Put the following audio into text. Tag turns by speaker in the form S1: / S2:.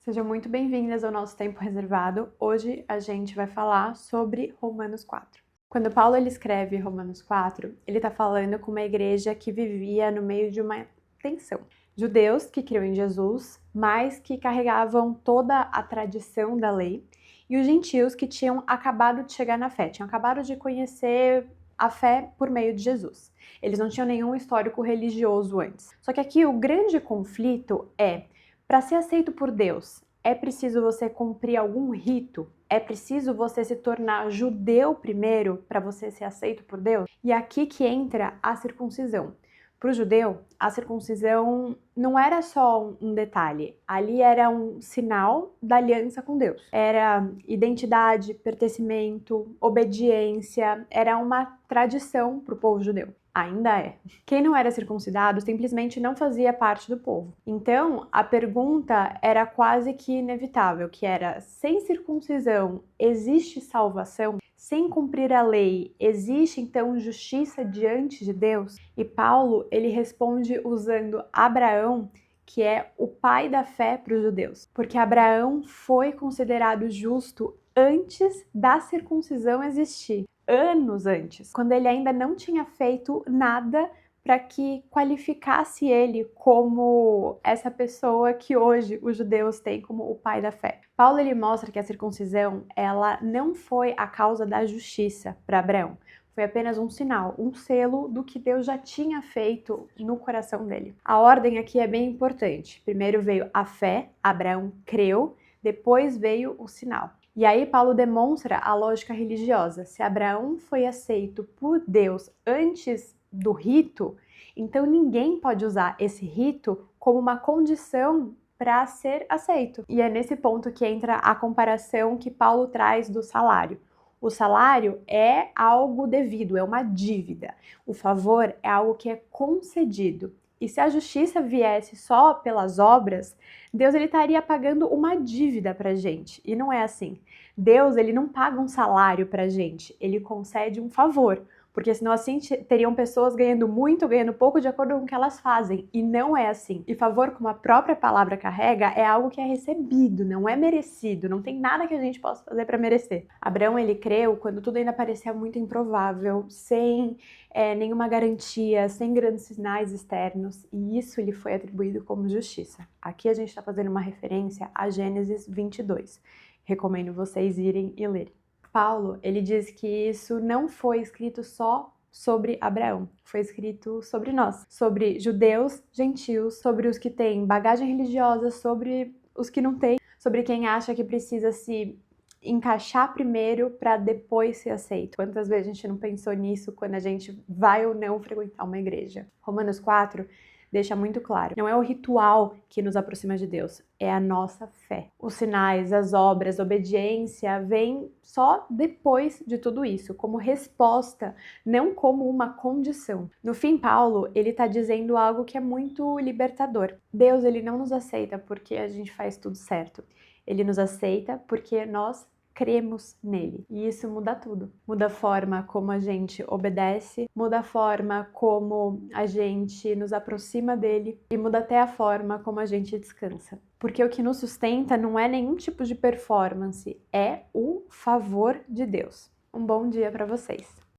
S1: Sejam muito bem-vindas ao nosso tempo reservado. Hoje a gente vai falar sobre Romanos 4. Quando Paulo escreve Romanos 4, ele está falando com uma igreja que vivia no meio de uma tensão. Judeus que criam em Jesus, mas que carregavam toda a tradição da lei, e os gentios que tinham acabado de chegar na fé, tinham acabado de conhecer a fé por meio de Jesus. Eles não tinham nenhum histórico religioso antes. Só que aqui o grande conflito é: para ser aceito por Deus, é preciso você cumprir algum rito? É preciso você se tornar judeu primeiro para você ser aceito por Deus? E aqui que entra a circuncisão. Para o judeu, a circuncisão não era só um detalhe, ali era um sinal da aliança com Deus. Era identidade, pertencimento, obediência, era uma tradição para o povo judeu. Ainda é. Quem não era circuncidado simplesmente não fazia parte do povo. Então, a pergunta era quase que inevitável, que era: sem circuncisão existe salvação? Sem cumprir a lei, existe então justiça diante de Deus? E Paulo, ele responde usando Abraão, que é o pai da fé para os judeus, porque Abraão foi considerado justo antes da circuncisão existir. Anos antes, quando ele ainda não tinha feito nada para que qualificasse ele como essa pessoa que hoje os judeus têm como o pai da fé. Paulo ele mostra que a circuncisão ela não foi a causa da justiça para Abraão. Foi apenas um sinal, um selo do que Deus já tinha feito no coração dele. A ordem aqui é bem importante. Primeiro veio a fé, Abraão creu, depois veio o sinal. E aí Paulo demonstra a lógica religiosa. Se Abraão foi aceito por Deus antes do rito, então ninguém pode usar esse rito como uma condição para ser aceito. E é nesse ponto que entra a comparação que Paulo traz do salário. O salário é algo devido, é uma dívida. O favor é algo que é concedido. E se a justiça viesse só pelas obras, Deus ele estaria pagando uma dívida pra gente. E não é assim. Deus ele não paga um salário pra gente, ele concede um favor. Porque senão assim teriam pessoas ganhando muito, ganhando pouco de acordo com o que elas fazem. E não é assim. E favor, como a própria palavra carrega, é algo que é recebido, não é merecido. Não tem nada que a gente possa fazer para merecer. Abraão, ele creu quando tudo ainda parecia muito improvável, sem nenhuma garantia, sem grandes sinais externos. E isso lhe foi atribuído como justiça. Aqui a gente está fazendo uma referência a Gênesis 22. Recomendo vocês irem e lerem. Paulo, ele diz que isso não foi escrito só sobre Abraão, foi escrito sobre nós, sobre judeus, gentios, sobre os que têm bagagem religiosa, sobre os que não têm, sobre quem acha que precisa se encaixar primeiro para depois ser aceito. Quantas vezes a gente não pensou nisso quando a gente vai ou não frequentar uma igreja? Romanos 4 deixa muito claro, não é o ritual que nos aproxima de Deus, é a nossa fé. Os sinais, as obras, a obediência vem só depois de tudo isso, como resposta, não como uma condição. No fim, Paulo, ele está dizendo algo que é muito libertador. Deus, ele não nos aceita porque a gente faz tudo certo. Ele nos aceita porque nós cremos nele. E isso muda tudo. Muda a forma como a gente obedece, muda a forma como a gente nos aproxima dele e muda até a forma como a gente descansa. Porque o que nos sustenta não é nenhum tipo de performance, é o favor de Deus. Um bom dia para vocês!